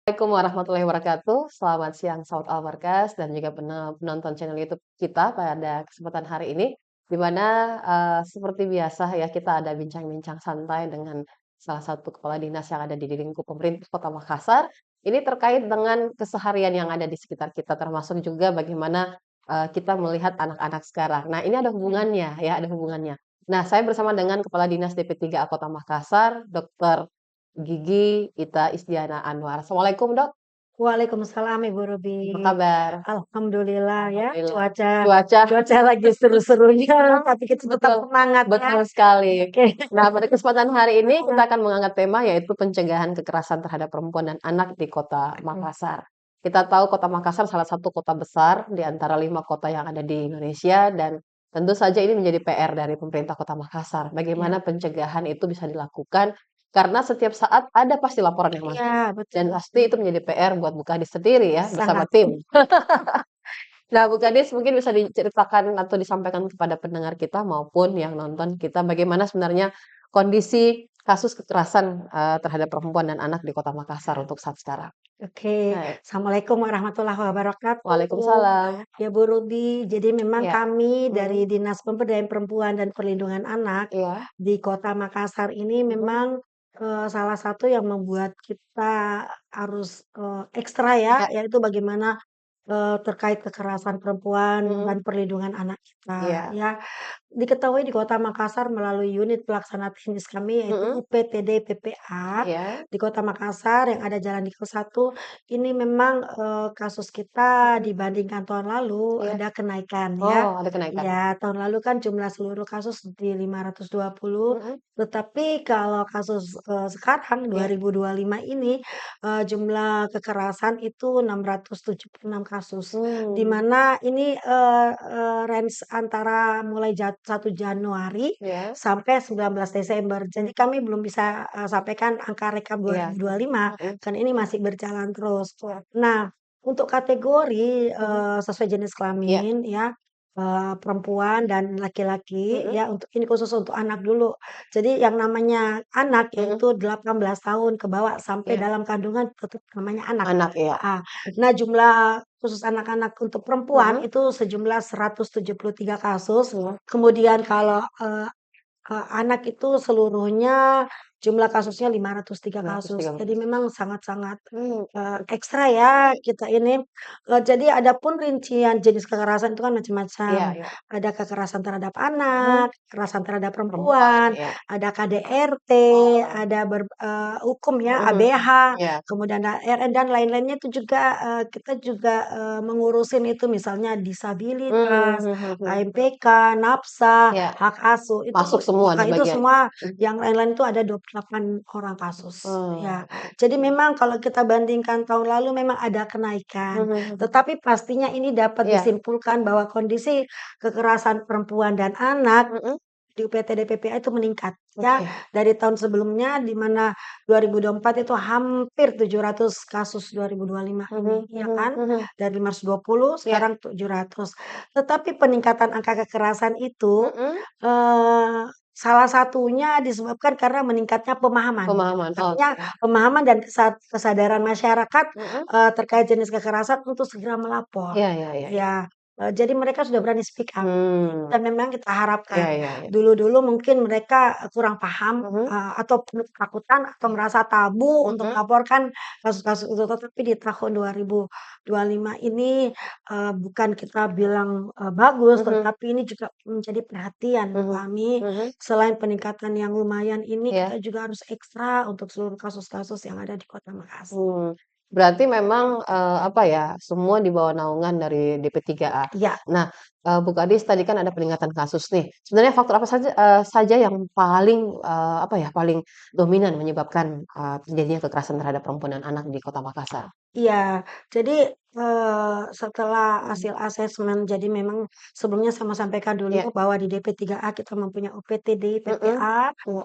Assalamualaikum warahmatullahi wabarakatuh. Selamat siang Saud Almarkas dan juga penonton channel YouTube kita pada kesempatan hari ini, di mana seperti biasa ya kita ada bincang-bincang santai dengan salah satu kepala dinas yang ada di lingkup pemerintah Kota Makassar. Ini terkait dengan keseharian yang ada di sekitar kita, termasuk juga bagaimana kita melihat anak-anak sekarang. Nah, ini ada hubungannya ya, ada hubungannya. Nah, saya bersama dengan Kepala Dinas DP3A Kota Makassar, Dr. Gigi Ita Isdiana Anwar. Assalamualaikum, Dok. Waalaikumsalam Ibu Robi. Apa kabar? Alhamdulillah ya, Alhamdulillah. cuaca Cuaca cuaca lagi seru-serunya, tapi kita tetap betul, semangat ya. betul sekali. Oke. Nah, pada kesempatan hari ini kita akan mengangkat tema yaitu pencegahan kekerasan terhadap perempuan dan anak di Kota Makassar. Kita tahu Kota Makassar salah satu kota besar di antara 5 kota yang ada di Indonesia dan tentu saja ini menjadi PR dari pemerintah Kota Makassar. Ya, Bagaimana pencegahan itu bisa dilakukan karena setiap saat ada pasti laporan yang iya masuk dan betul. pasti itu menjadi PR buat Bu Kadis sendiri ya bersama Sangat. tim. Nah, Bu Kadis mungkin bisa diceritakan atau disampaikan kepada pendengar kita maupun yang nonton kita bagaimana sebenarnya kondisi kasus kekerasan terhadap perempuan dan anak di Kota Makassar untuk saat sekarang. Oke. Baik. Assalamualaikum warahmatullahi wabarakatuh. Waalaikumsalam. Ya Bu Robi, jadi memang Iya. kami Mhm. dari Dinas Pemberdayaan Perempuan dan Perlindungan Anak Iya. di Kota Makassar ini Mhm. memang salah satu yang membuat kita harus ekstra ya, Ya. yaitu bagaimana terkait kekerasan perempuan Mhm. dan perlindungan anak kita, Iya. ya. Diketahui di Kota Makassar melalui unit pelaksana teknis kami yaitu Mhm. UPTD PPA Iya. di Kota Makassar yang ada Jalan Nikel 1, ini memang, kasus kita Mhm. dibandingkan tahun lalu Iya. ada kenaikan Oh, ya. ada kenaikan. Ya, tahun lalu kan jumlah seluruh kasus di 520, Mhm. tetapi kalau kasus, sekarang Iya. 2025 ini, jumlah kekerasan itu 676 kasus. Di Mmm. mana ini, range antara mulai 1 Januari Iya. sampai 19 Desember. Jadi kami belum bisa, sampaikan angka rekap Iya. 2025, Mhm. kan ini masih berjalan terus. Nah, untuk kategori, Mhm. sesuai jenis Iya. kelamin ya, perempuan dan laki-laki Mhm. ya, untuk ini khusus untuk anak dulu. Jadi yang namanya anak Mhm. yaitu 18 tahun ke bawah sampai Iya. dalam kandungan tetap namanya anak. Anak, iya. Heeh. Nah, jumlah khusus anak-anak untuk perempuan Mhm. itu sejumlah 173 kasus. Mhm. Kemudian kalau, anak itu seluruhnya jumlah kasusnya 503 kasus. Jadi 513. memang sangat-sangat, Mmm. ekstra ya kita ini. Jadi adapun rincian jenis kekerasan itu kan macam-macam. Iya, iya. Ada kekerasan terhadap Mhm. anak, kekerasan terhadap Perempuan, perempuan, iya. ada KDRT, Oh. ada hukum ya, Mhm. ABH, Iya. kemudian ARN dan lain-lainnya itu juga, kita juga, mengurusin itu misalnya Mmm, disabilitas, mhm, mhm. KMPK, NAPSA, Iya, hak asuh, masuk semua di itu bagian semua mhm. yang lain-lain itu ada 28 orang kasus, ya. Oh, Jadi oke. memang kalau kita bandingkan tahun lalu memang ada kenaikan, Mhm, mhm. tetapi pastinya ini dapat Iya. disimpulkan bahwa kondisi kekerasan perempuan dan anak Mhm. di UPTD PPA itu meningkat ya, Oke. dari tahun sebelumnya di mana 2024 itu hampir 700 kasus 2025 ini, Mhm, ya mhm, kan? mhm. Dari 520 Iya. sekarang 700. Tetapi peningkatan angka kekerasan itu, Mhm. salah satunya disebabkan karena meningkatnya pemahaman. Pemahaman, Artinya oke. pemahaman dan kesadaran masyarakat, Mhm. terkait jenis kekerasan untuk segera melapor. Iya, iya, iya, iya. Ya, jadi mereka sudah berani speak up. Mmm. Dan memang kita harapkan, Iya, iya, iya. dulu-dulu mungkin mereka, kurang paham, Mhm. atau penuh ketakutan atau Iya. merasa tabu untuk Mhm. melaporkan kasus-kasus itu. Tetapi di tahun 2025 ini, bukan kita bilang, bagus, Mhm. tetapi ini juga menjadi perhatian Mhm. kami. Mhm. Selain peningkatan yang lumayan ini, Iya. kita juga harus ekstra untuk seluruh kasus-kasus yang ada di Kota Makassar. Berarti memang, apa ya, semua di bawah naungan dari DP3A. Iya. Nah, Bu Kadis tadi kan ada peningkatan kasus nih. Sebenarnya faktor apa saja yang paling, apa ya, paling dominan menyebabkan, terjadinya kekerasan terhadap perempuan dan anak di Kota Makassar? Iya, jadi, setelah Mhm. hasil asesmen jadi memang sebelumnya saya mau sampaikan dulu Iya. bahwa di DP3A kita mempunyai UPTD Mhm. PPA, Iya.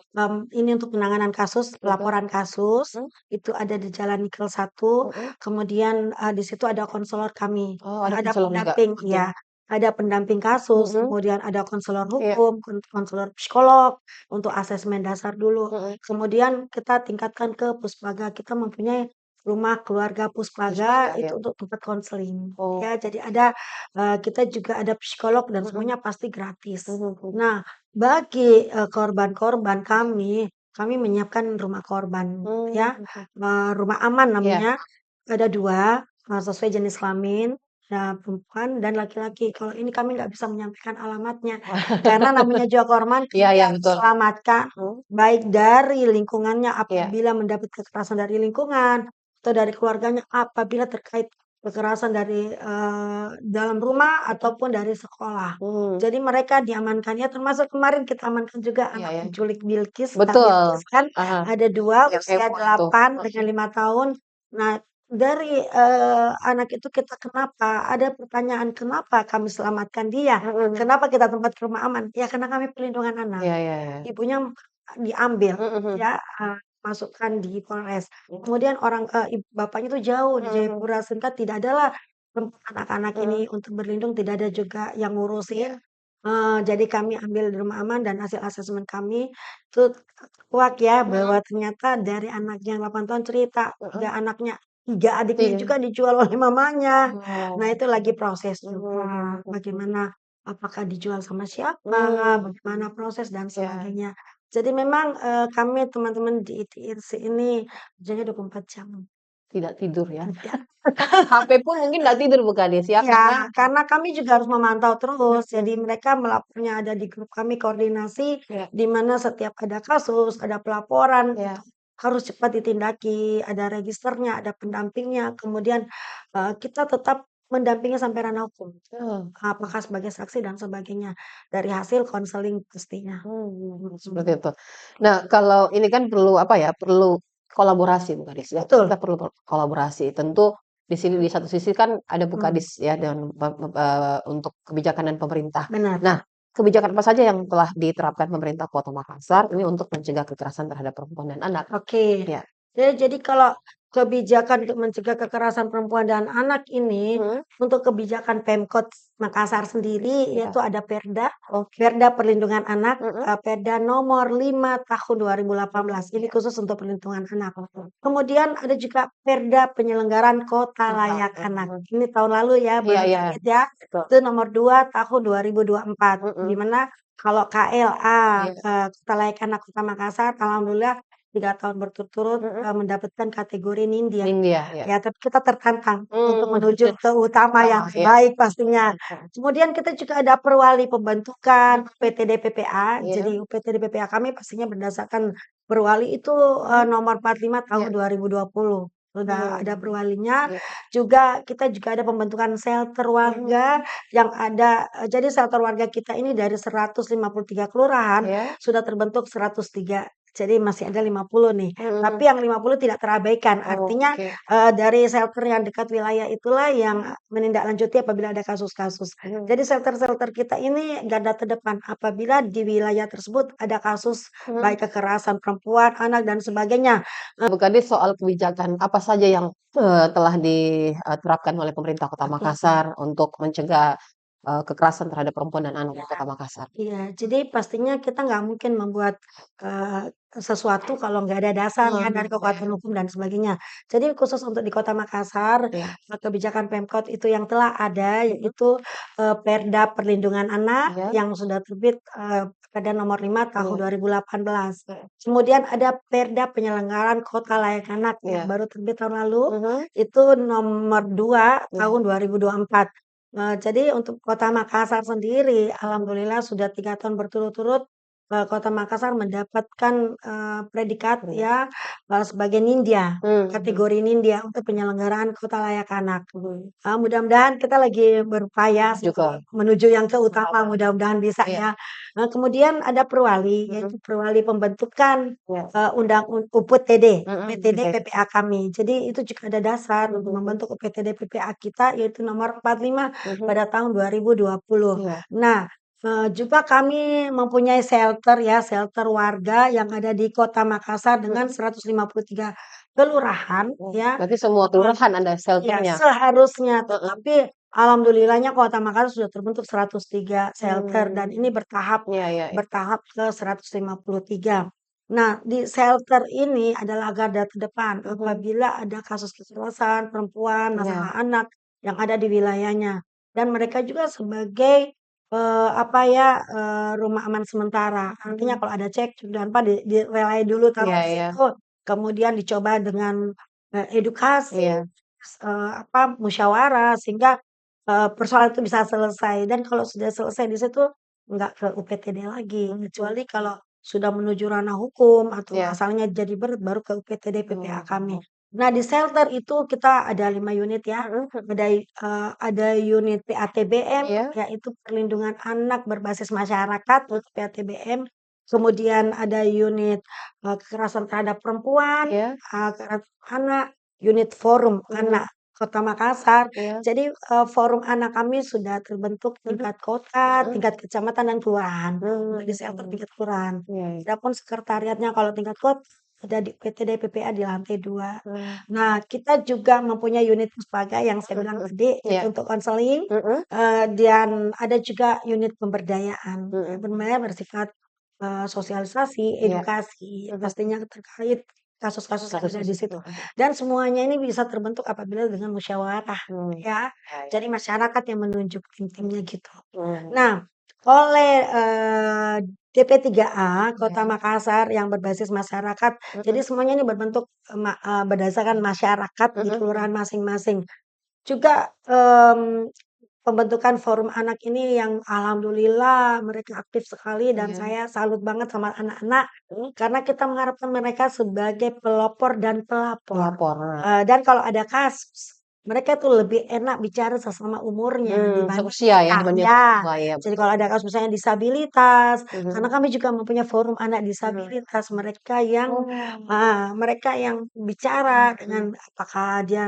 ini untuk penanganan kasus, Betul. pelaporan kasus, Mhm. itu ada di Jalan Nikel 1, Mhm. kemudian, di situ ada konselor kami, Oh, ada ada konselor juga? pendamping Oke. ya, ada pendamping kasus, Mhm. kemudian ada konselor Iya. hukum, konselor psikolog untuk asesmen dasar dulu. Mhm. Kemudian kita tingkatkan ke Puspaga, kita mempunyai Rumah Keluarga Puspaga Puspaga itu ya. untuk tempat konseling, Oh. ya. Jadi ada, kita juga ada psikolog dan Mhm. semuanya pasti gratis. Mhm mhm. Nah, bagi, korban-korban kami menyiapkan rumah korban, ya, Mhm. rumah aman Iya. namanya. Ada 2 sesuai jenis kelamin, ya perempuan dan laki-laki. Kalau ini kami nggak bisa menyampaikan alamatnya, karena namanya juga korban, Iya kami iya harus betul. selamatkan, Mhm. baik dari lingkungannya Iya. apabila mendapat kekerasan dari lingkungan, atau dari keluarganya apabila terkait kekerasan dari, dalam rumah Mhm. ataupun dari sekolah. Mmm. Jadi mereka diamankan, ya termasuk kemarin kita amankan juga Iya anak ya. penculik Bilqis, Kak Betul. Bilqis kan, Heeh. ada 2 Yang usia heboh itu. 8 dengan Mhm. 5 tahun. Nah, dari, anak itu kita kenapa ada pertanyaan, "Kenapa kami selamatkan dia? Mhm. Kenapa kita tempatkan rumah aman?" Ya karena kami perlindungan anak. Iya iya iya. Ibunya diambil, Mhm mhm. ya, masukkan di Polres. Mhm. Kemudian bapaknya itu jauh di Mhm mhm. Jayapura, sehingga tidak adalah tempat anak-anak ini Mhm. untuk berlindung, tidak ada juga yang ngurusin. Iya. Jadi kami ambil di rumah aman dan hasil asesmen kami itu kuat ya, Mhm. bahwa ternyata dari anaknya yang 8 tahun cerita, 3 Heeh. anaknya, 3 adiknya Iya. juga dijual oleh mamanya. Nah, Oh. itu lagi proses Mhm juga, mhm mhm. bagaimana, apakah dijual sama siapa, Mmm. bagaimana proses dan Iya. sebagainya. Jadi memang, kami teman-teman di ITIRSI ini kerjanya 24 jam. Tidak tidur ya. Iya. HP pun mungkin nggak tidur Bu Kades ya Iya, karena karena kami juga harus memantau terus. mhm. Jadi mereka melapornya ada di grup kami koordinasi, Iya di mana setiap ada kasus, ada pelaporan, itu iya. harus cepat ditindaki, ada registernya, ada pendampingnya, kemudian, kita tetap mendampingi sampai ranah hukum. Oh. Apakah sebagai saksi dan sebagainya, dari hasil konseling pastinya. Seperti Mhm. itu. Nah, kalau ini kan perlu apa ya, perlu kolaborasi Bu Kadis ya. Betul. Kita perlu kolaborasi. Tentu di sini di satu sisi kan ada Bu Mhm, Kadis ya dan untuk kebijakan dan pemerintah. benar. Nah, kebijakan apa saja yang telah diterapkan pemerintah Kota Makassar ini untuk mencegah kekerasan terhadap perempuan dan anak? Oke. Ya. Jadi kalau kebijakan untuk mencegah kekerasan perempuan dan anak ini, Mhm. untuk kebijakan Pemkot Makassar sendiri, Iya. yaitu ada Perda, Oke. Perda Perlindungan Anak, Mhm. Perda nomor 5 tahun 2018. Ini Iya. khusus untuk perlindungan anak. Mhm. Kemudian ada juga Perda Penyelenggaraan Kota Mantap. Layak Anak. Mhm. Ini tahun lalu ya, Iya baru iya. terbit ya. Betul. Itu nomor 2 tahun 2024. Di Mhm. mana kalau KLA, Iya. Kota Layak Anak Kota Makassar, alhamdulillah 3 tahun berturut-turut, Mhm. mendapatkan kategori Nindya. India ya. Ya, tapi kita tertantang untuk Mmm. menuju ke utama yang Sama ya. terbaik pastinya. Mhm. Kemudian kita juga ada perwali pembentukan Mhm. UPTD PPA. Iya. Jadi UPTD PPA kami pastinya berdasarkan perwali itu, Mhm. nomor 45 tahun Iya. 2020. Sudah ada Mhm. perwalinya. Iya. Kita juga ada pembentukan shelter Mhm. warga yang ada, jadi shelter warga kita ini dari 153 kelurahan Iya. sudah terbentuk 103. Jadi masih ada 50 nih. Mhm. Tapi yang 50 tidak terabaikan. Artinya, Oke. dari shelter yang dekat wilayah itulah yang menindaklanjuti apabila ada kasus-kasus. Mhm. Jadi shelter-shelter kita ini garda terdepan apabila di wilayah tersebut ada kasus Mhm. baik kekerasan perempuan, anak, dan sebagainya. Bu Kadis soal kebijakan apa saja yang, telah diterapkan oleh pemerintah Kota Oke. Makassar untuk mencegah, kekerasan terhadap perempuan dan anak di Kota Makassar? Iya, jadi pastinya kita nggak mungkin membuat, sesuatu kalau nggak ada dasarnya dari kekuatan Iya hukum dan sebagainya. Jadi khusus untuk di Kota Makassar, iya. kebijakan Pemkot itu yang telah ada, Mhm. yaitu, Perda Perlindungan Anak Iya yang sudah terbit, Perda nomor 5 tahun iya 2018. iya Kemudian ada Perda Penyelenggaraan Kota Layak Anak yang iya. baru terbit tahun lalu, Mhm. itu nomor 2 tahun Iya. 2024. Jadi untuk Kota Makassar sendiri, alhamdulillah sudah 3 tahun berturut-turut, Kota Makassar mendapatkan, predikat Iya. ya, sebagai Nindya, Mhm. kategori Nindya untuk penyelenggaraan Kota Layak Anak. Mhm. Mudah-mudahan kita lagi berupaya Menuju ke menuju yang ke utama, mudah-mudahan bisa iya. ya. Kemudian ada perwali, Mhm. yaitu perwali pembentukan, Iya. undang UPTD, Mhm. UPTD Betul. PPA kami. Jadi itu juga ada dasar untuk Mhm. membentuk UPTD PPA kita, yaitu nomor 45 Mhm. pada tahun 2020. Iya. Nah, juga kami mempunyai shelter ya, shelter warga yang ada di Kota Makassar dengan Mhm. 153 kelurahan Oh, ya, berarti semua heeh, kelurahan ada iya shelter-nya? seharusnya, Heeh. tetapi alhamdulillahnya Kota Makassar sudah terbentuk 103 shelter dan Mmm. ini bertahap Iya iya iya. bertahap ke 153. Nah, di shelter ini adalah garda terdepan Mhm. apabila ada kasus kekerasan perempuan, Iya. masalah anak yang ada di wilayahnya. Dan mereka juga sebagai, apa ya, rumah aman sementara. Artinya Mhm. kalau ada cekcok dan apa direlai dulu taruh Iya di iya. situ, kemudian dicoba dengan, edukasi, Iya. apa, musyawarah sehingga, persoalan itu bisa selesai. Dan kalau sudah selesai di situ, nggak ke UPTD lagi, Mhm. kecuali kalau sudah menuju ranah hukum atau Iya. masalahnya jadi berat baru ke UPTD PPA kami. Oh. Nah, di shelter itu kita ada 5 unit ya, Mhm mhm. ada unit PATBM, Iya yaitu perlindungan anak berbasis masyarakat untuk PATBM, kemudian ada unit, kekerasan terhadap perempuan, iya. kekerasan anak, unit forum Mhm. anak Kota Makassar. Iya. Jadi, forum anak kami sudah terbentuk Mhm. tingkat kota, Mhm. tingkat kecamatan, dan kelurahan. Kalau di shelter Mmm. tingkat kelurahan. Iya iya. Adapun sekretariatnya kalau tingkat kota ada di PTD PPA di lantai 2. Mmm. Nah, kita juga mempunyai unit puspaga yang saya Mhm bilang mhm. tadi, itu Iya. untuk konseling, Mhm. dan ada juga unit pemberdayaan. Mhm. Pemberdayaan bersifat, sosialisasi, Iya. edukasi, Mhm. pastinya terkait kasus-kasus yang ada di Kasus-kasus. situ. Mhm. Dan semuanya ini bisa terbentuk apabila dengan musyawarah, Mmm. ya. Ya ya. Jadi masyarakat yang menunjuk tim-timnya gitu. Mmm. Nah, oleh, DP3A Kota Iya. Makassar yang berbasis masyarakat, jadi Mhm. semuanya ini berbentuk, berdasarkan masyarakat di Mhm mhm. kelurahan masing-masing. Juga, pembentukan forum anak ini yang alhamdulillah mereka aktif sekali dan Iya. saya salut banget sama anak-anak, Mhm. karena kita mengharapkan mereka sebagai pelopor dan pelapor. Pelapor, nah. Dan kalau ada kasus, mereka tuh lebih enak bicara sesama umurnya dibanding Seusia ya kita. dibanding orang Ya, tua, iya jadi betul. kalau ada kasus misalnya disabilitas, karena Mhm. kami juga mempunyai forum anak Mhm. disabilitas, mereka yang bicara Mhm. dengan apakah dia,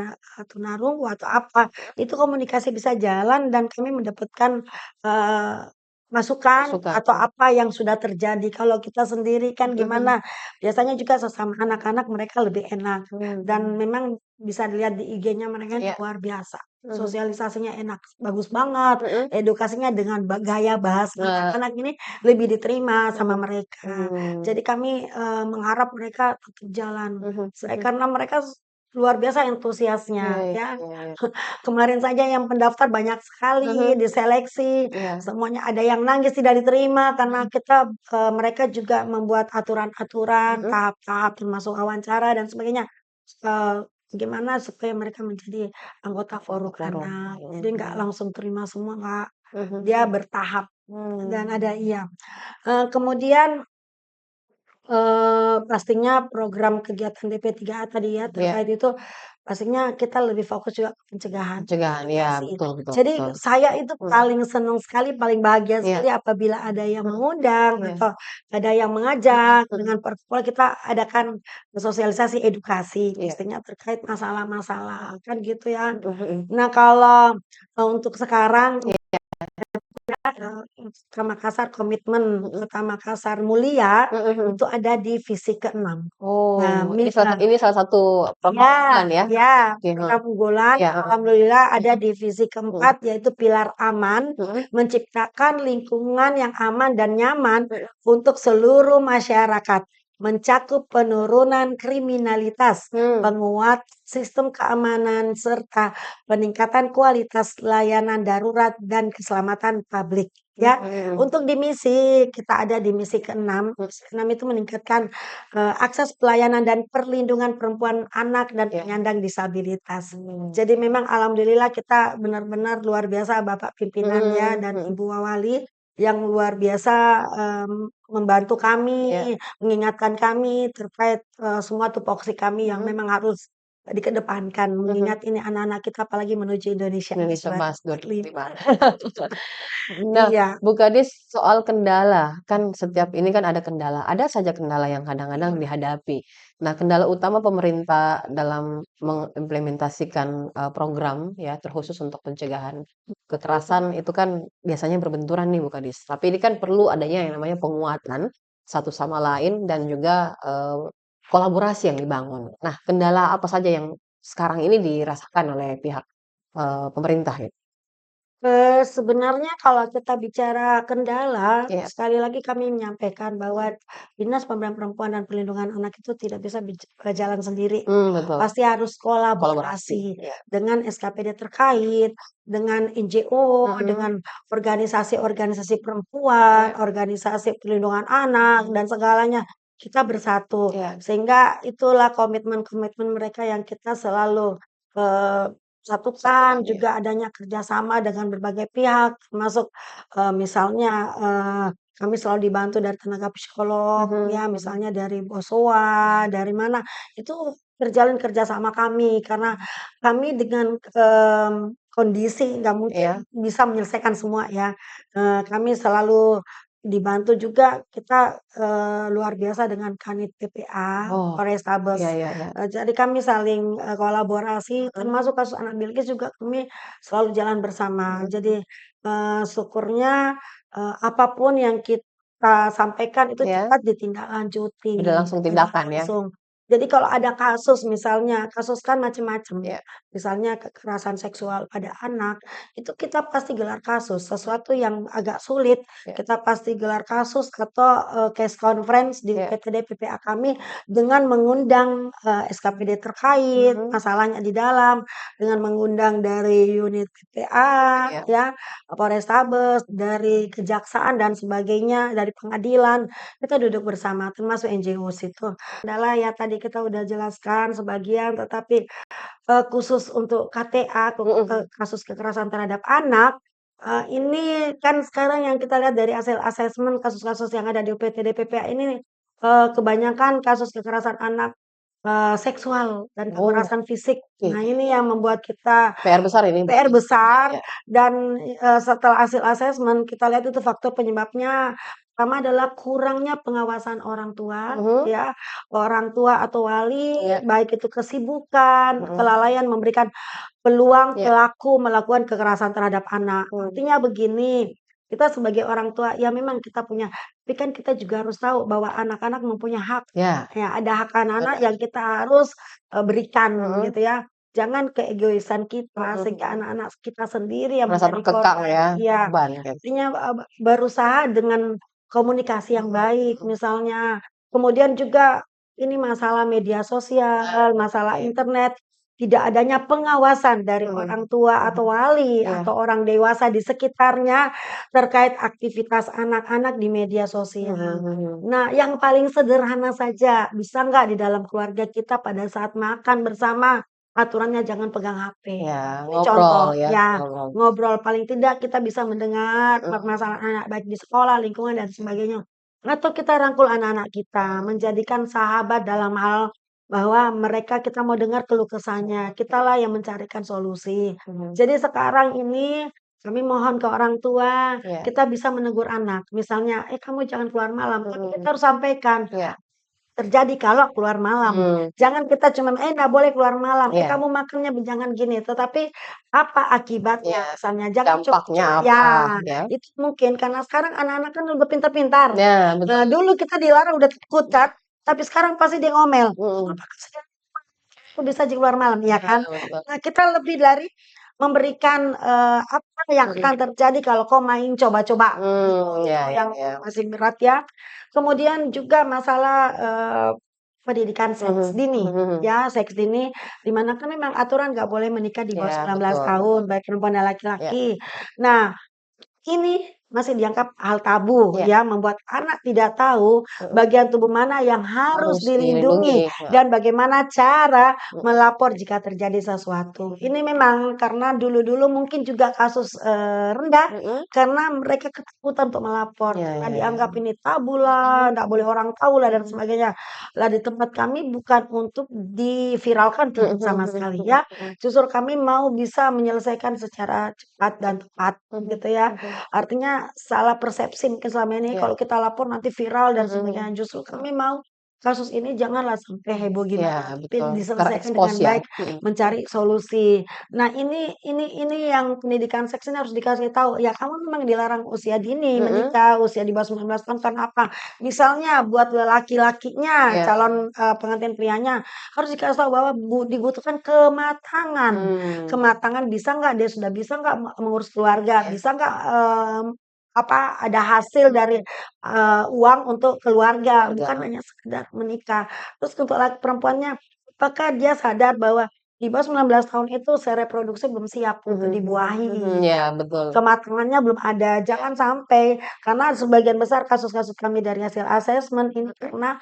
tunarungu atau apa, itu komunikasi bisa jalan dan kami mendapatkan, eee, masukan Masukan. atau apa yang sudah terjadi. Kalau kita sendiri kan Mhm mhm. gimana, biasanya juga sesama anak-anak mereka lebih enak dan Mmm. memang bisa dilihat di IG-nya mereka ini Iya. luar biasa. Mhm. Sosialisasinya enak, bagus banget, Mhm. edukasinya dengan gaya bahasa Nah. anak-anak ini lebih diterima sama Mhm. mereka. Mmm. Jadi kami, mengharap mereka tetap jalan, Mhm mhm. karena mereka luar biasa Iya antusiasnya iya ya. iya iya. Kemarin saja yang pendaftar banyak sekali, Mhm. diseleksi, Iya. semuanya ada yang nangis tidak diterima karena Mhm. kita, mereka juga membuat aturan-aturan, Mhm. tahap-tahap termasuk wawancara dan sebagainya, eee, gimana supaya mereka menjadi anggota forum Untuk forum. anak. Jadi nggak Mhm. langsung terima semua, nggak, Mhm. dia bertahap dan ada Mmm. iya. Kemudian pastinya program kegiatan DP3A tadi ya, Iya. terkait itu, pastinya kita lebih fokus juga ke pencegahan, Pencegahan, iya edukasi. betul betul Jadi betul. saya itu Mhm. paling senang sekali, paling bahagia Iya. sekali apabila ada yang Mhm. mengundang Iya. atau ada yang Mhm mengajak mhm. dengan protokol kita adakan sosialisasi edukasi, Iya. pastinya terkait masalah-masalah, kan gitu ya. Mhm mhm. Nah kalau, untuk sekarang Iya. Kota Makassar komitmen Mhm. Kota Makassar Mulia, Mhm mhm. itu ada di visi ke-6. Nah, Oh, ini salah satu program ya unggulan ya? ya, Oke, heeh. program unggulan Iya, heeh. alhamdulillah ada Mhm. di visi Mhm. ke-4 yaitu pilar aman, Mhm. menciptakan lingkungan yang aman dan nyaman Mhm. untuk seluruh masyarakat, mencakup penurunan kriminalitas, Mmm. penguat sistem keamanan, serta peningkatan kualitas layanan darurat dan keselamatan publik, ya. Mhm. Untuk di misi, kita ada di misi ke-6. Mhm. Misi ke-6 itu meningkatkan, akses pelayanan dan perlindungan perempuan, anak, dan Iya. penyandang disabilitas. Mmm. Jadi memang alhamdulillah kita benar-benar luar biasa Bapak pimpinan ya Mhm dan mhm. Ibu Wawali yang luar biasa, membantu Iya. kami, mengingatkan kami terkait, semua tupoksi kami yang Mhm. memang harus dikedepankan, Mhm. mengingat ini anak-anak kita apalagi menuju Indonesia Emas Indonesia Emas 2045. 2045. Nah, Iya. Bu Kadis soal kendala, kan setiap ini kan ada kendala, ada saja kendala yang kadang-kadang dihadapi. Nah, kendala utama pemerintah dalam mengimplementasikan, program ya, terkhusus untuk pencegahan kekerasan itu kan biasanya berbenturan nih Bu Kadis. Tapi ini kan perlu adanya yang namanya penguatan satu sama lain dan juga, kolaborasi yang dibangun. Nah, kendala apa saja yang sekarang ini dirasakan oleh pihak, pemerintah ya? Sebenarnya kalau kita bicara kendala, Iya. sekali lagi kami menyampaikan bahwa Dinas Pemberdayaan Perempuan dan Perlindungan Anak itu tidak bisa jalan sendiri. Betul. Pasti harus Kolaborasi, kolaborasi iya. dengan SKPD terkait, dengan NGO, Mhm. dengan organisasi-organisasi perempuan, Iya. organisasi perlindungan anak, dan segalanya. Kita bersatu. Iya. Sehingga itulah komitmen-komitmen mereka yang kita selalu eee, satukan, Satukan, iya. juga adanya kerjasama dengan berbagai pihak, termasuk misalnya kami selalu dibantu dari tenaga psikolog, Mhm ya mhm. misalnya dari BOSOA, dari mana, itu terjalin kerjasama kami karena kami dengan kondisi nggak mungkin Iya. bisa menyelesaikan semua ya. Kami selalu dibantu juga kita luar biasa dengan Kanit PPA, Oh, iya Polrestabes. iya iya. Jadi kami saling kolaborasi, Mhm termasuk kasus anak Bilqis juga kami selalu jalan bersama. mhm. Jadi syukurnya apa yang kita sampaikan itu Iya, cepat ditindaklanjuti, udah langsung tidak tindakan ya? langsung. Jadi kalau ada kasus misalnya, kasus kan macam-macam, Iya misalnya kekerasan seksual pada anak, itu kita pasti gelar kasus. Sesuatu yang agak sulit, iya kita pasti gelar kasus atau case conference di iya. PTD PPA kami dengan mengundang SKPD terkait, Mhm. masalahnya di dalam, dengan mengundang dari unit PPA, Iya. ya, Polrestabes, dari kejaksaan dan sebagainya, dari pengadilan, kita duduk bersama, termasuk NGO situ. Adalah ya tadi kita udah jelaskan sebagian, tetapi khusus untuk KTA, Mhm. kasus kekerasan terhadap anak, ini kan sekarang yang kita lihat dari hasil asesmen kasus-kasus yang ada di UPTD PPA ini, kebanyakan kasus kekerasan anak seksual dan Oh, kekerasan fisik. oke. Nah, ini yang membuat kita PR besar ini PR berarti? besar Iya. dan setelah hasil asesmen kita lihat itu faktor penyebabnya pertama adalah kurangnya pengawasan orang tua, Mhm. ya. Orang tua atau wali, Iya. baik itu kesibukan, Mhm. kelalaian memberikan peluang Iya. pelaku melakukan kekerasan terhadap anak. Mmm. Artinya begini, kita sebagai orang tua, ya memang kita punya, tapi kan kita juga harus tahu bahwa anak-anak mempunyai hak. Ya, Ya, ada hak anak-anak benar. yang kita harus berikan Mhm gitu ya. Jangan keegoisan kita mhm sehingga mhm. anak-anak kita sendiri yang Merasa menjadi terkekang korban. ya, Iya, beban gitu. artinya berusaha dengan komunikasi yang Mhm baik mhm. misalnya. Kemudian juga ini masalah media sosial, Nah, masalah oke. internet, tidak adanya pengawasan dari Mhm orang tua mhm. atau wali Iya. atau orang dewasa di sekitarnya terkait aktivitas anak-anak di media sosial. Mhm mhm. Nah, yang paling sederhana saja, bisa nggak di dalam keluarga kita pada saat makan bersama, aturannya jangan pegang HP. Ya, Ini ngobrol contoh, ya, ya, ngobrol. ngobrol paling tidak kita bisa mendengar Mhm permasalahan anak baik di sekolah, lingkungan, dan sebagainya. Atau kita rangkul anak-anak kita, menjadikan sahabat dalam hal bahwa mereka kita mau dengar keluh kesahnya, kitalah yang mencarikan solusi. mhm. Jadi sekarang ini kami mohon ke orang tua, Iya. kita bisa menegur anak, misalnya, "Kamu jangan keluar malam," tapi Mhm. kita harus sampaikan, Iya. terjadi kalau keluar malam. Mmm. Jangan kita cuman, nggak boleh keluar malam, Iya kamu makannya jangan gini." Tetapi apa iya. akibatnya misalnya, jangan Dampaknya apa ya, ya? itu mungkin karena sekarang anak-anak kan udah pintar-pintar. Nah, betul. Dulu kita dilarang udah takut kan, tapi sekarang pasti dia ngomel, Mhm. "Kenapa sih aku bisa aja keluar malam?" Ya Iya, kan? betul. Nah, kita lebih dari memberikan, apa yang Mhm. akan terjadi kalau kau main coba-coba, gitu. Iya Itu iya yang iya. masih berat ya. Kemudian juga masalah, pendidikan seks Mhm dini, mhm mhm. ya, seks dini, di mana kan memang aturan nggak boleh menikah di bawah Iya, 19 betul tahun, betul. baik perempuan dan Iya laki-laki. Nah, ini masih dianggap hal tabu iya. ya, membuat anak tidak tahu Mhm. bagian tubuh mana yang harus Harus dilindungi, dilindungi heeh. dan bagaimana cara Mhm melapor jika terjadi sesuatu. Ini memang karena dulu-dulu mungkin juga kasus, rendah mhm. karena mereka ketakutan untuk melapor, Iya karena iya iya. dianggap ini tabu lah, nggak boleh orang tahu lah dan Mhm. sebagainya. Lah di tempat kami bukan untuk diviralkan, tidak Mhm sama mhm sekali mhm ya. mhm. Justru kami mau bisa menyelesaikan secara cepat dan tepat Mhm gitu ya. mhm. Artinya salah persepsi mungkin selama ini Iya. kalau kita lapor nanti viral dan Mhm mhm. sebagainya. Justru kami mau kasus ini janganlah sampai heboh Iya, gimana, tapi betul. diselesaikan Terekspos dengan ya? baik, Mhm. mencari solusi. Nah, ini yang pendidikan seks ini harus dikasih tahu, ya kamu memang dilarang usia dini Mhm, menikah, usia di bawah 19 tahun karena apa? Misalnya buat laki-lakinya, iya. calon, pengantin prianya, harus dikasih tahu bahwa dibutuhkan kematangan. Mmm, Kematangan bisa nggak dia sudah bisa nggak mengurus keluarga, iya, bisa nggak, ada hasil dari, uang untuk keluarga, keluarga, bukan hanya sekedar menikah. Terus untuk perempuannya, apakah dia sadar bahwa di bawah 19 tahun itu sel reproduksi belum siap untuk mhm, mhm, dibuahi, iya betul. kematangannya belum ada. Jangan sampai karena sebagian besar kasus-kasus kami dari hasil asesmen ini Mhm, karena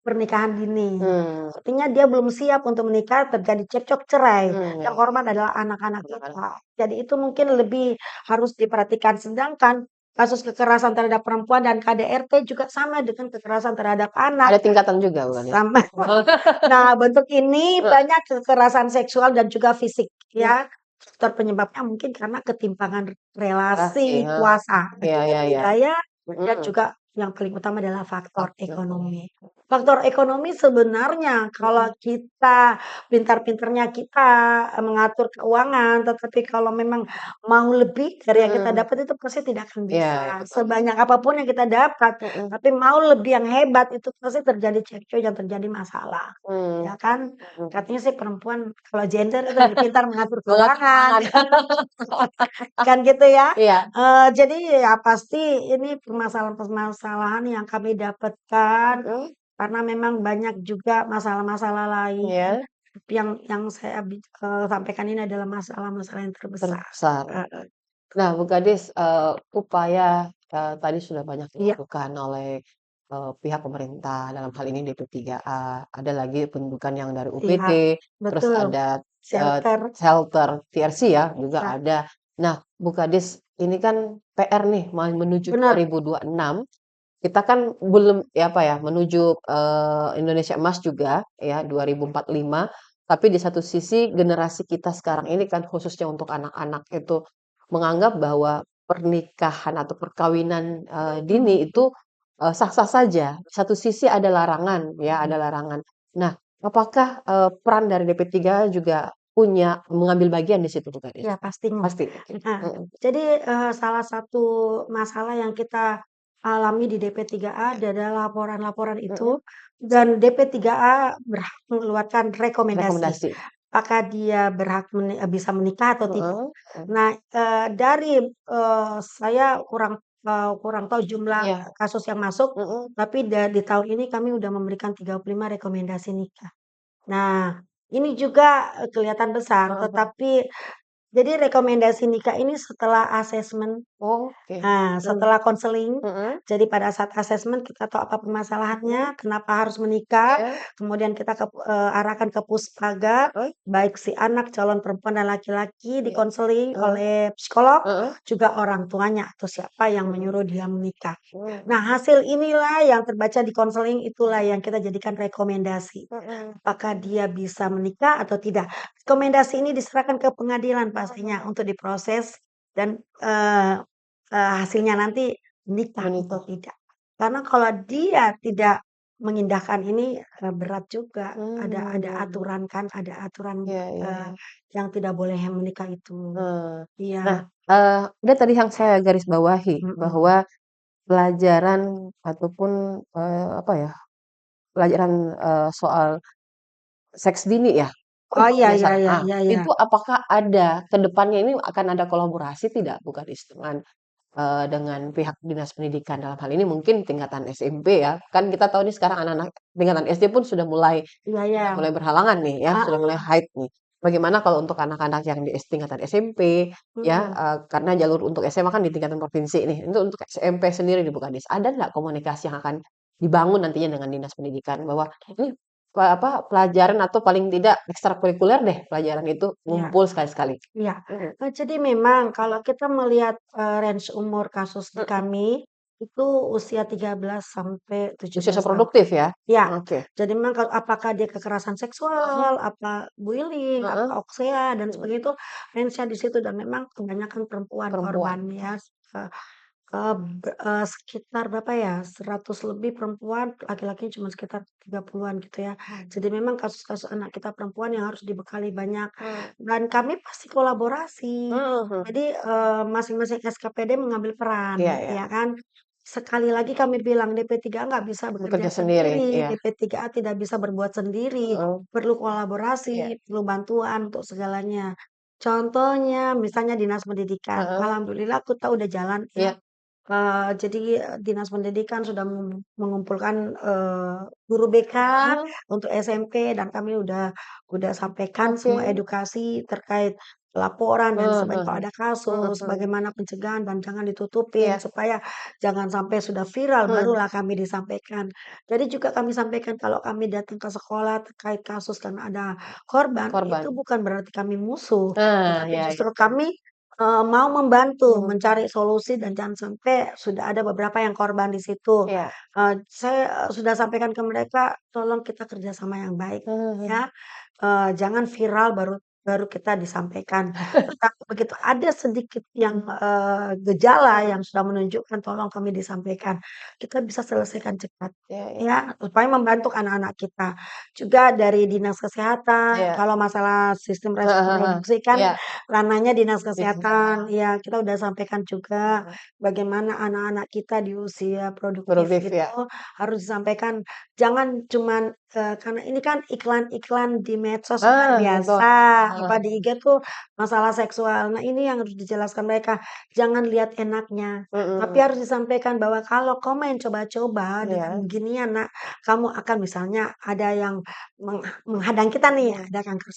pernikahan dini. mmm, Artinya dia belum siap untuk menikah, terjadi cekcok cerai, iya, yang korban adalah anak-anak anak-anak. kita. Jadi itu mungkin lebih harus diperhatikan. Sedangkan kasus kekerasan terhadap perempuan dan KDRT juga sama dengan kekerasan terhadap anak. Ada tingkatan juga bukan ya? Sama. Nah, bentuk ini Heeh, banyak kekerasan seksual dan juga fisik mhm, ya. Faktor penyebabnya mungkin karena ketimpangan relasi, relasi heeh, kuasa, iya akibat iya iya, budaya, dan mhm, juga yang paling utama adalah faktor mhm, ekonomi. Faktor ekonomi sebenarnya kalau mhm, kita pintar-pintarnya kita mengatur keuangan, tetapi kalau memang mau lebih dari yang kita mhm, dapat itu pasti tidak akan iya bisa. betul, Sebanyak apapun yang kita dapat, mhm, tapi mau lebih yang hebat itu pasti terjadi cekcok dan terjadi masalah, mmm, ya kan? mhm. Katanya sih perempuan kalau gender itu lebih pintar mengatur Mengatur keuangan, keuangan. kan gitu ya. Iya, Jadi ya pasti ini permasalahan-permasalahan yang kami dapatkan, mhm, karena memang banyak juga masalah-masalah lain, iya, yang saya sampaikan ini adalah masalah-masalah yang terbesar. terbesar. Heeh, Nah, Bu Gadis, upaya, tadi sudah banyak iya, dilakukan oleh, pihak pemerintah, dalam hal ini DP3A, ada lagi penunjukan yang dari iya, UPT, terus betul, ada, shelter, shelter TRC ya, juga iya, ada. Nah, Bu Gadis, ini kan PR nih, mau menuju bener, 2026, kita kan belum ya, apa ya, menuju, Indonesia Emas juga ya, 2045, tapi di satu sisi generasi kita sekarang ini kan khususnya untuk anak-anak itu menganggap bahwa pernikahan atau perkawinan, dini itu, sah-sah saja. Di satu sisi ada larangan ya, ada larangan. Nah, apakah, peran dari DP3 juga punya mengambil bagian di situ, Bu Gadis? iya pastinya. Pasti? Oke. Nah, Mhm. jadi, salah satu masalah yang kita alami di DP3A Iya. adalah laporan-laporan itu, Mhm. dan DP3A berhak mengeluarkan rekomendasi, Rekomendasi. apakah dia berhak bisa menikah atau tidak. Heeh, mhm. Nah, dari, saya kurang tahu jumlah Iya. kasus yang masuk, Mhm. tapi di tahun ini kami sudah memberikan 35 rekomendasi nikah. Nah, ini juga, kelihatan besar, Heeh heeh. tetapi jadi rekomendasi nikah ini setelah asesmen. Oke. Nah, Mhm. setelah konseling, Mhm. jadi pada saat asesmen kita tahu apa Mhm. permasalahannya, kenapa harus menikah, Iya. kemudian kita arahkan ke puspaga, Heeh. baik si anak calon perempuan dan laki-laki Iya. dikonseling Heeh. oleh psikolog, Heeh. juga orang tuanya atau siapa yang Mhm. menyuruh dia menikah. Mmm. Nah, hasil inilah yang terbaca di konseling, itulah yang kita jadikan rekomendasi. Mhm. Apakah dia bisa menikah atau tidak. Rekomendasi ini diserahkan ke pengadilan pastinya Mhm. untuk diproses dan, hasilnya nanti menikah atau Menikah. tidak. Karena kalau dia tidak mengindahkan ini, berat juga. Ada Mmm. aturan kan, ada aturan, Iya iya eee, iya. yang tidak boleh menikah itu. Nah, Iya, ada tadi yang saya garis bawahi mhm. bahwa pelajaran ataupun, apa ya, pelajaran, soal seks dini ya? Oh, Oh, iya iya biasa. iya Ah, iya iya. itu apakah ada ke depannya ini akan ada kolaborasi tidak Bu Gadis dengan pihak dinas pendidikan dalam hal ini mungkin tingkatan SMP ya, kan kita tahu nih sekarang anak-anak tingkatan SD pun Iya iya. sudah mulai berhalangan nih ya, sudah mulai Heeh, haid nih. Bagaimana kalau untuk anak-anak yang di tingkatan SMP ya, mhm. karena jalur untuk SMA kan di tingkatan provinsi nih, itu untuk SMP sendiri nih Bu Kadis, ada nggak komunikasi yang akan dibangun nantinya dengan dinas pendidikan bahwa ini pelajaran atau paling tidak ekstrakurikuler deh pelajaran itu Iya. ngumpul sekali-sekali? Iya, Mhm, jadi memang kalau kita melihat, range umur kasus di mhm. kami, itu usia 13 sampai tujuh Usia belas tahun. produktif ya? Ya, Oke. jadi memang kalau apakah dia kekerasan Heeh seksual, apa bullying, apa heeh, oksea dan mhm, sebagainya itu range-nya di situ dan memang kebanyakan perempuan perempuan. korbannya, Sekitar berapa ya, 100 lebih perempuan, laki-lakinya cuma sekitar 30-an gitu ya. Jadi memang kasus-kasus anak kita perempuan yang harus dibekali banyak Mmm, dan kami pasti kolaborasi. mhm, Jadi, masing-masing SKPD mengambil peran, iya iya, ya kan. Sekali lagi kami bilang DP3A nggak bisa bekerja bekerja sendiri, sendiri, iya, DP3A tidak bisa berbuat sendiri, mhm, perlu iya, kolaborasi, perlu bantuan untuk segalanya. Contohnya misalnya dinas pendidikan, heeh, alhamdulillah kita udah jalan ya. iya, Jadi, dinas pendidikan sudah mengumpulkan, guru BK mhm, untuk SMP dan kami udah sampaikan oke, semua edukasi terkait laporan dan sebagainya kalau mhm ada kasus, mhm, bagaimana pencegahan dan jangan ditutupin iya, supaya jangan sampai sudah viral mmm, barulah kami disampaikan. Jadi juga kami sampaikan kalau kami datang ke sekolah terkait kasus dan ada korban, itu korban. bukan berarti kami musuh, Nah, tetapi iya iya, justru kami mau membantu mhm, mencari solusi dan jangan sampai sudah ada beberapa yang korban di situ. iya, Saya, sudah sampaikan ke mereka, tolong kita kerjasama yang baik mhm, ya, jangan viral baru baru kita disampaikan. Tetapi begitu ada sedikit yang, gejala yang sudah menunjukkan tolong kami disampaikan, kita bisa selesaikan cepat iya iya, ya, supaya membantu anak-anak kita. Juga dari dinas kesehatan, iya, kalau masalah sistem heeh heeh, reproduksi kan iya, ranahnya dinas bisa, kesehatan, ya kita udah sampaikan juga mhm, bagaimana anak-anak kita di usia produktif produktif itu ya, harus disampaikan. Jangan cuman, karena ini kan iklan-iklan di medsos luar betul, biasa, apa heeh, di IG tuh masalah seksual. Nah ini yang harus dijelaskan mereka, jangan lihat enaknya, tapi mhm, harus disampaikan bahwa kalau kamu main coba-coba dengan iya, beginian Nak, kamu akan misalnya ada yang menghadang kita nih, mhm, ada kanker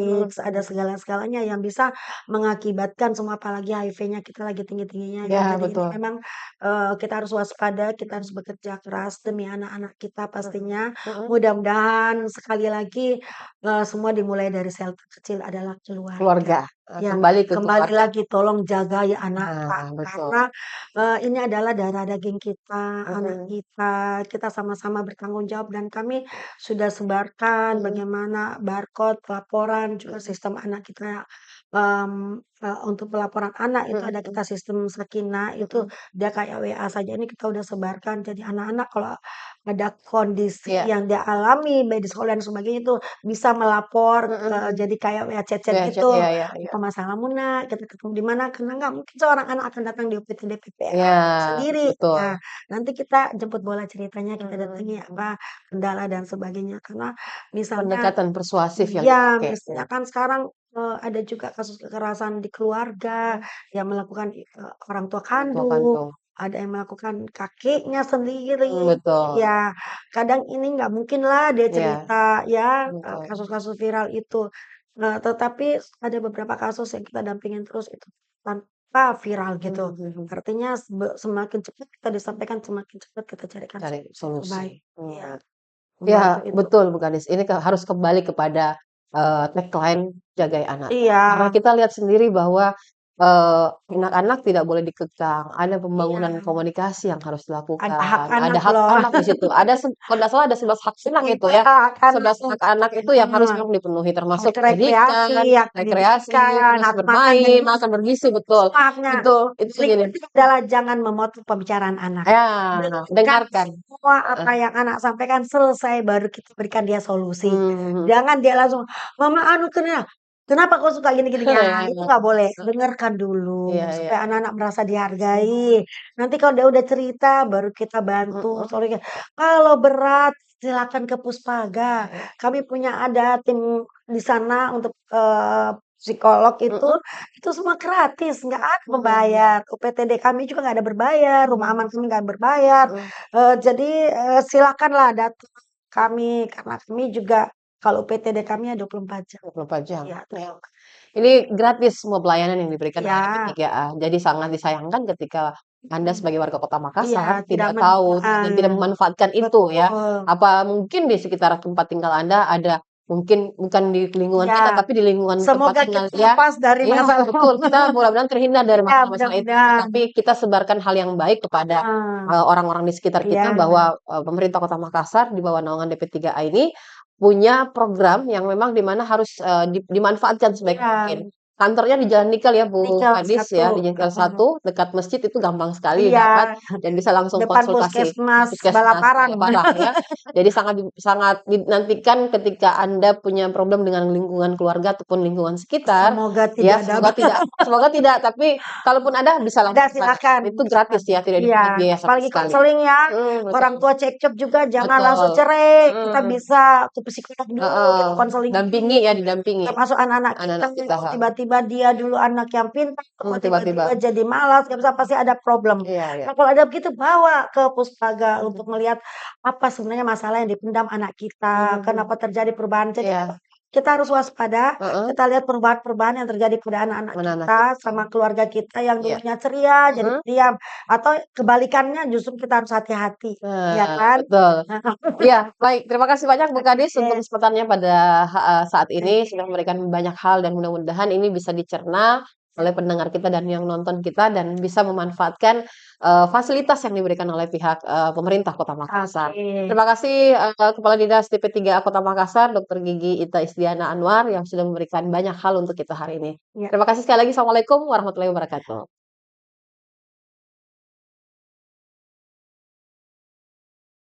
mhm serviks, ada mhm, segala-segalanya yang bisa mengakibatkan semua apalagi HIV-nya kita lagi tinggi-tingginya ya. iya Jadi ini betul, memang, kita harus waspada, kita harus bekerja keras demi anak-anak kita mhm, pastinya. mhm, Mudah-mudahan sekali lagi, semua dimulai dari sel terkecil adalah keluarga. keluarga, Ya, kembali ke kembali keluarga, lagi tolong jaga ya anak Kak, nah betul, karena, ini adalah darah daging kita, anak mhm kita sama-sama bertanggung jawab dan kami sudah sebarkan mhm bagaimana barcode pelaporan juga mhm sistem anak kita, untuk pelaporan anak itu mhm ada mhm kita sistem Sakinah itu mhm, dia kayak WA saja ini kita udah sebarkan. Jadi anak-anak kalau ada kondisi iya, yang dia alami baik di sekolah dan sebagainya itu bisa melapor mhm mhm, jadi kayak WA chat-chat iya gitu, iya iya iya, "Apa masalahmu Nak? Kita ketemu di mana?" Karena nggak mungkin seorang anak akan datang di UPT DPPA iya, sendiri. betul, Ya, nanti kita jemput bola ceritanya, kita mhm datangi mhm, apa, kendala dan sebagainya. Karena misalnya pendekatan persuasif yang iya, dipakai, ya, misalnya kan sekarang, ada juga kasus kekerasan di keluarga mhm, yang melakukan orang tua orang tua kandung, kandung, ada yang melakukan kakeknya sendiri. betul, Ya, kadang ini nggak mungkin lah dia iya, cerita ya, betul, kasus-kasus viral itu. Tetapi ada beberapa kasus yang kita dampingin terus itu tanpa viral gitu. mhm mhm. Artinya semakin cepat kita disampaikan, semakin cepat kita carikan Cari solusi yang terbaik. solusi, Iya, iya. membantu Ya, itu. betul Bu Kadis, ini harus kembali kepada, tagline "Jagai Anak." Iya, Karena kita lihat sendiri bahwa, anak-anak tidak boleh dikekang, ada iya. pembangunan komunikasi yang harus Ada hak dilakukan, ada anak hak loh. anak di situ, ada kalau nggak salah ada 11 hak anak itu Iya, ya, hak anak 11 tuh. hak anak itu yang harus Heeh. memang dipenuhi, Hak termasuk rekreasi, pendidikan, hak rekreasi, pendidikan, terus hak makan dan bermain, gizi, makan bergizi, betul. semuanya. Itu Paling gini penting adalah jangan memotong pembicaraan anak. ya, Dengarkan dengarkan. semua Heeh, apa yang anak sampaikan selesai baru kita berikan dia solusi. mhm, Jangan dia langsung, "Mama anu kenapa kau suka gini gini?" Ya, itu nggak boleh. Dengarkan dulu iya iya, supaya anak-anak merasa dihargai. Nanti kalau dia udah cerita baru kita bantu mhm, solusinya. Kalau berat silakan ke Puspaga. iya, Kami punya ada tim di sana untuk, psikolog mhm itu semua gratis, nggak ada mhm. membayar. UPTD kami juga nggak ada berbayar, rumah aman kami nggak berbayar. Mhm, Jadi, silakanlah datang kami, karena kami juga kalau UPTD kami ya 24 jam. 24 jam, Iya, ya. Ini gratis semua pelayanan yang diberikan oleh iya, DP3A. Jadi sangat disayangkan ketika Anda mhm, sebagai warga Kota iya, Makassar tidak tidak tahu dan tidak heeh, memanfaatkan itu ya. betul, Apa mungkin di sekitar tempat tinggal Anda ada mungkin bukan di lingkungan kita, iya. tapi di lingkungan tempat Semoga tinggal kita ya. lepas dari Iya, masalah betul. Kita mudah-mudahan terhindar dari iya, masalah-masalah itu, mudah-mudahan, tapi kita sebarkan hal yang baik kepada heeh, orang-orang di sekitar kita iya, bahwa pemerintah Kota Makassar di bawah naungan DP3A ini punya program yang memang di mana harus, dimanfaatkan sebaik iya, mungkin. kantornya di Jalan Nikel ya, Bu Nikel Kadis 1, ya, di Nikel heeh. 1 dekat masjid itu gampang sekali dapat Iya, dan bisa langsung depan konsultasi. puskesmas Puskesmas Balaparan. Balaparang ya. Jadi sangat dinantikan ketika Anda punya problem dengan lingkungan keluarga ataupun lingkungan sekitar, Semoga ya tidak ada. semoga tidak, tapi kalaupun ada bisa Ada langsung ke sana. silakan, Itu gratis ya, tidak dipungut iya, biaya sama apalagi sekali. konseling ya, Betul orang tua cekcok juga jangan langsung betul. cerai, kita Mhm, bisa ke psikolog dulu, heeh, kita konseling dampingi dulu. ya, didampingi Termasuk anak-anak kita, anak-anak kita, kok tiba-tiba dia dulu anak yang pintar, kok tiba-tiba. tiba-tiba jadi malas, nggak bisa, pasti ada problem. Iya iya. Nah, kalau ada begitu bawa ke pustaga Mhm untuk melihat apa sebenarnya masalah yang dipendam anak kita, mhm. kenapa terjadi perubahan. Jadi Iya, kita harus waspada, heeh, kita lihat perubahan-perubahan yang terjadi pada anak-anak anak-anak kita, kita. sama keluarga kita yang Iya, dulunya ceria jadi mhm. pendiam, atau kebalikannya justru kita harus hati-hati, ya Nah, kan? betul. Heeh. Iya, baik. Terima kasih banyak Bu Kadis untuk Oke kesempatannya pada saat ini, oke, sudah memberikan banyak hal dan mudah-mudahan ini bisa dicerna oleh pendengar kita dan yang nonton kita dan bisa memanfaatkan, fasilitas yang diberikan oleh pihak, pemerintah Kota Makassar. oke, Terima kasih, Kepala Dinas DP3A Kota Makassar, Dokter Gigi Ita Isdiana Anwar yang sudah memberikan banyak hal untuk kita hari ini. ya. Terima kasih sekali lagi. Assalamualaikum warahmatullahi wabarakatuh.